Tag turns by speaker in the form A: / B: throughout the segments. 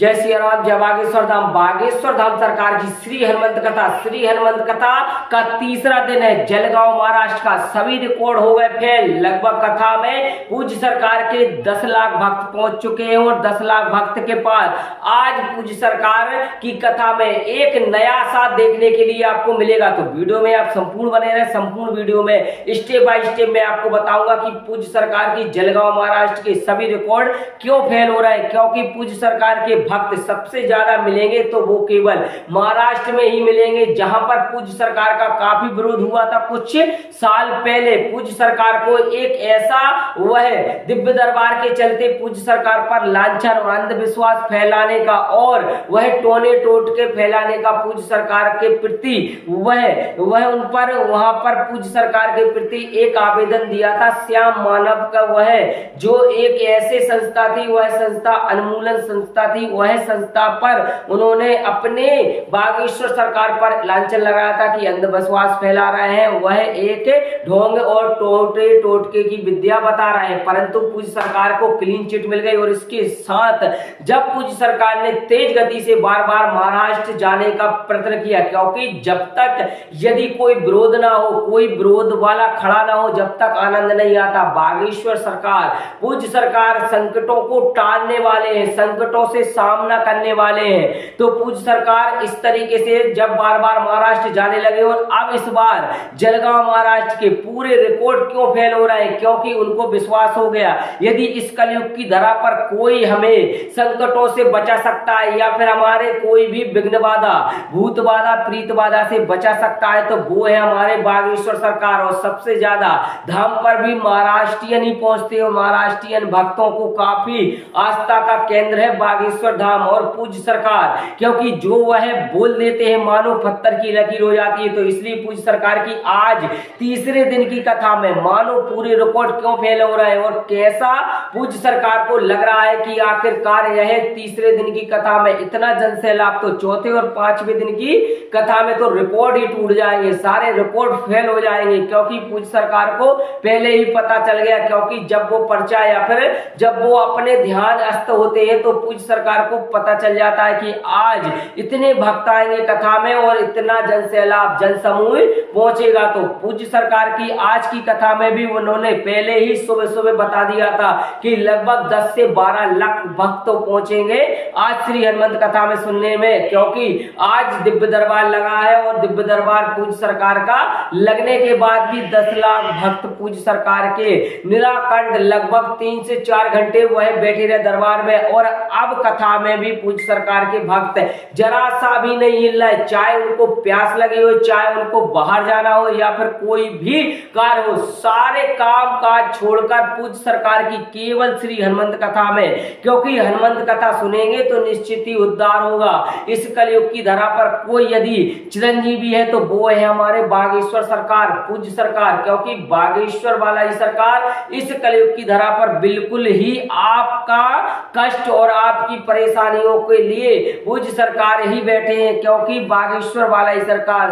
A: जय सिया राम, जय बागेश्वर धाम। बागेश्वर धाम सरकार की श्री हनुमंत कथा का तीसरा दिन है। जलगांव महाराष्ट्र का सभी रिकॉर्ड हो गए फेल। लगभग कथा में पूज्य सरकार के 10 लाख भक्त पहुंच चुके हैं और 10 लाख भक्त के पास आज पूज्य सरकार की कथा में एक नया साथ देखने के लिए आपको मिलेगा। तो वीडियो में आप संपूर्ण बने रहे। संपूर्ण वीडियो में स्टेप बाय स्टेप मैं आपको बताऊंगा कि पूज्य सरकार की जलगांव महाराष्ट्र के सभी रिकॉर्ड क्यों फेल हो रहे हैं। क्योंकि पूज्य सरकार के भक्त सबसे ज्यादा मिलेंगे तो वो केवल महाराष्ट्र में ही मिलेंगे, जहां पर पूज्य सरकार का काफी विरोध हुआ था कुछ साल पहले। पूज्य सरकार को एक ऐसा वह दिव्य दरबार के चलते पूज्य सरकार पर लांछन और अंधविश्वास फैलाने का और वह टोने टोटके फैलाने का पूज्य सरकार के प्रति वह उन पर वहां पर पूज्य सरकार के प्रति एक आवेदन दिया था। श्याम मानव का वह जो एक ऐसे संस्था थी, वह संस्था उन्मूलन संस्था थी, वह संस्था पर उन्होंने अपने बागेश्वर सरकार पर लांछन लगाया था कि अंधविश्वास फैला रहे हैं, वह एक ढोंग और टोटके की विद्या बता रहे हैं। परंतु पूज्य सरकार को क्लीन चिट मिल गई और इसके साथ जब पूज्य सरकार ने तेज गति से बार बार महाराष्ट्र जाने का प्रयत्न किया, क्योंकि जब तक यदि कोई विरोध ना हो, कोई विरोध वाला खड़ा ना हो, जब तक आनंद नहीं आता। बागेश्वर सरकार, पूज्य सरकार संकटों को टालने वाले हैं, संकटों से सामना करने वाले हैं। तो पूज्य सरकार इस तरीके से जब बार बार महाराष्ट्र जाने लगे और अब इस बार जलगांव महाराष्ट्र के पूरे रिकॉर्ड क्यों फेल हो रहे हैं, क्योंकि उनको विश्वास हो गया यदि इस कलयुग की धरा पर कोई हमें संकटों से बचा सकता है या फिर हमारे कोई भी विघ्न बाधा, भूत बाधा, प्रीत बाधा से बचा सकता है तो वो है हमारे बागेश्वर सरकार। और सबसे ज्यादा धाम पर भी महाराष्ट्रियन ही पहुंचते हो। महाराष्ट्रियन भक्तों को काफी आस्था का केंद्र है बागेश्वर धाम और पूज्य सरकार, क्योंकि जो वह बोल देते हैं मानो पत्थर की लकीर हो जाती है। तो इसलिए पूज्य सरकार की आज तीसरे दिन की कथा में मानो पूरे रिकॉर्ड क्यों फेल हो रहे हैं और कैसा पूज्य सरकार को लग रहा है कि आखिरकार यह तीसरे दिन की कथा में इतना जनसैलाब, तो चौथे और पांचवें दिन की कथा में तो रिकॉर्ड ही टूट जाएंगे, सारे रिकॉर्ड फेल हो जाएंगे। क्योंकि पूज्य सरकार को पहले ही पता चल गया, क्योंकि जब वो पर्चा या फिर जब वो अपने ध्यान अस्त होते हैं तो पूज्य सरकार को पता चल जाता है कि आज इतने भक्त आएंगे कथा में और इतना जनसैलाब, जनसमूह पहुंचेगा। तो पूज्य सरकार की आज की कथा में भी उन्होंने पहले ही सुबह सुबह बता दिया था कि लगभग 10 से 12 लाख भक्त तो पहुंचेंगे आज श्री हनुमंत कथा में सुनने में, क्योंकि आज दिव्य दरबार लगा है और दिव्य दरबार पूज्य सरकार का लगने के बाद भी 10 लाख भक्त पूज्य सरकार के निराकंठ लगभग 3 से 4 घंटे वह बैठे रहे दरबार में। और अब कथा में भी पूज्य सरकार के भक्त जरा सा भी नहीं हिल रहे, चाहे उनको प्यास लगी हो, चाहे उनको बाहर जाना हो या फिर कोई भी कार्य हो, सारे काम काज छोड़कर पूज्य सरकार की केवल श्री हनुमंत कथा में, क्योंकि हनुमंत कथा सुनेंगे तो निश्चित ही उद्धार होगा। इस कलयुग की धरा पर कोई यदि चिरंजीवी है तो वो है हमारे बागेश्वर सरकार, पूज्य सरकार, क्योंकि बागेश्वर बालाजी सरकार इस कलयुग की धरा पर बिल्कुल ही आपका कष्ट और आपकी परेशानियों के लिए पूज्य सरकार ही बैठे हैं। क्योंकि बागेश्वर बालाजी सरकार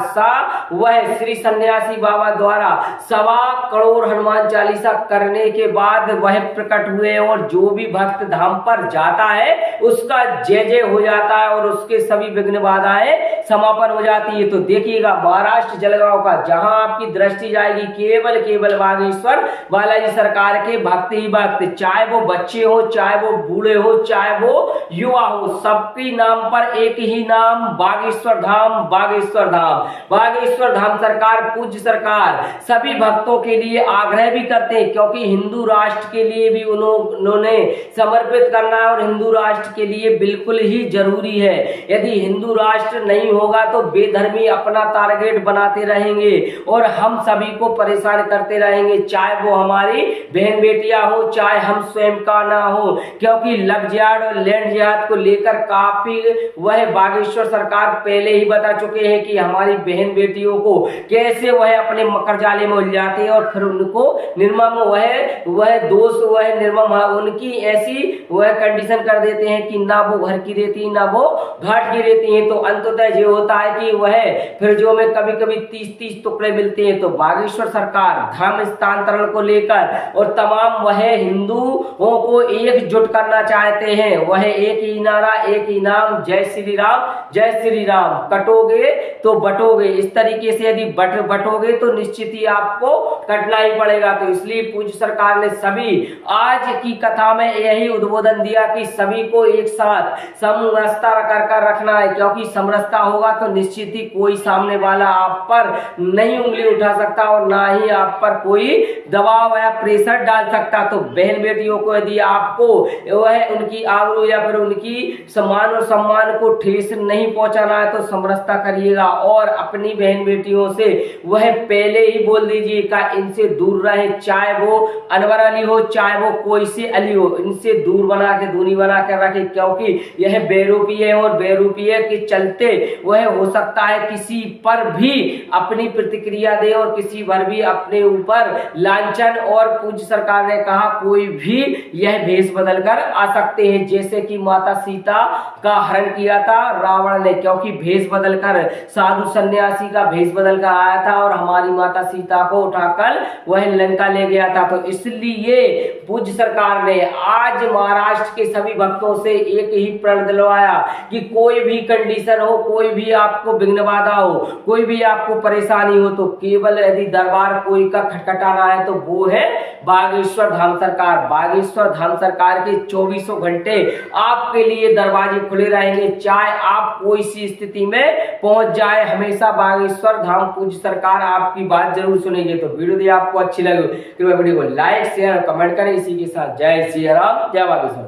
A: वह श्री सन्यासी बाबा द्वारा 1.25 करोड़ हनुमान चालीसा करने के बाद वह प्रकट हुए और जो भी भक्त धाम पर जाता है उसका जय जय हो जाता है और उसके सभी विघ्न बाधाएं समापन हो जाती है। तो देखिएगा महाराष्ट्र जलगांव का जहां आपकी दृष्टि जाएगी केवल बागेश्वर बालाजी सरकार के भक्त ही भक्त, चाहे वो बच्चे हो, चाहे वो बूढ़े हो, चाहे वो युवा हो, सबके नाम पर एक ही नाम बागेश्वर धाम, बागेश्वर धाम। बागेश्वर धाम सरकार, पूज्य सरकार सभी भक्तों के लिए आग्रह भी करते हैं, क्योंकि हिंदू राष्ट्र के लिए भी उन्होंने समर्पित करना है और हिंदू राष्ट्र के लिए बिल्कुल ही जरूरी है। यदि हिंदू राष्ट्र नहीं होगा तो बेधर्मी अपना टारगेट बनाते रहेंगे और हम सभी को परेशान करते रहेंगे, चाहे वो हमारी बहन बेटियां हो, चाहे हम स्वयं का ना हो। क्योंकि लव जिहाद और लैंड जिहाद को लेकर काफी वह बागेश्वर सरकार पहले ही बता चुके हैं कि हमारी बहन बेटियों को कैसे वह अपने मकर जाले में उलझाते हैं और फिर उनको निर्मम वह दोष वह निर्मम उनकी ऐसी वह कंडीशन कर देते हैं कि ना वो घर की रहती ना वो घाट की रहती है। तो अंततः जो होता है कि वह फ्रिजों में कभी कभी 30-30 टुकड़े मिलते हैं। तो बागेश्वर सरकार धर्म स्थानांतरण को लेकर और तमाम वह हिंदुओं को एकजुट करना चाहते हैं। वह एक ही नारा, एक ही नाम, जय श्री राम, जय श्री राम। कटोगे तो बटोगे, इस तरीके से यदि बटोगे तो निश्चित ही आपको कटना ही पड़ेगा। तो इसलिए पूज्य सरकार ने सभी आज की कथा में यही उद्बोधन दिया कि सभी को एक साथ समरसता कर रखना है, क्योंकि समरसता होगा तो निश्चित ही कोई सामने वाला आप पर नहीं उंगली उठा सकता और ना ही आप पर कोई दबाव या प्रेशर डाल सकता। तो बहन बेटियों को यदि आपको वह उनकी आबरू या फिर उनकी सम्मान और सम्मान को ठेस नहीं पहुंचाना है तो समरसता करिएगा और अपनी बहन बेटियों से वह पहले ही बोल दीजिएगा इनसे दूर रहे, चाहे वो अनवर अली हो, चाहे वो कोई से अली हो, इनसे दूर बना के दूरी बना कर रखे, क्योंकि यह बेरूपी है और बेरूपीय के चलते वह हो सकता है किसी पर भी अपनी प्रतिक्रिया दे और किसी पर भी अपने ऊपर लांछन। और पूज्य सरकार ने कहा कोई भी यह भेष बदल कर आ सकते हैं, जैसे कि माता सीता का हरण किया था रावण ने, क्योंकि भेष बदल कर साधु सन्यासी का भेष बदल कर आया था और हमारी माता सीता को उठाकर वह लंका ले गया था। तो इसलिए पूज्य सरकार ने आज महाराष्ट्र के सभी भक्तों से एक ही प्रण दिलवाया कि कोई भी कंडीशन हो, कोई भी आपको विघ्न बाधा हो, कोई भी आपको परेशानी हो, तो केवल यदि दरबार कोई का खटखटाना है तो वो है बागेश्वर धाम सरकार। बागेश्वर धाम सरकार के 24 घंटे आपके लिए दरवाजे खुले रहेंगे, चाहे आप कोई सी स्थिति में पहुंच जाए, हमेशा बागेश्वर धाम पूज्य सरकार आपकी बात जरूर सुनेंगे। तो वीडियो यदि आपको अच्छी लगे कृपया वीडियो को लाइक शेयर और कमेंट करें। इसी के साथ जय श्री राम, जय बागेश्वर।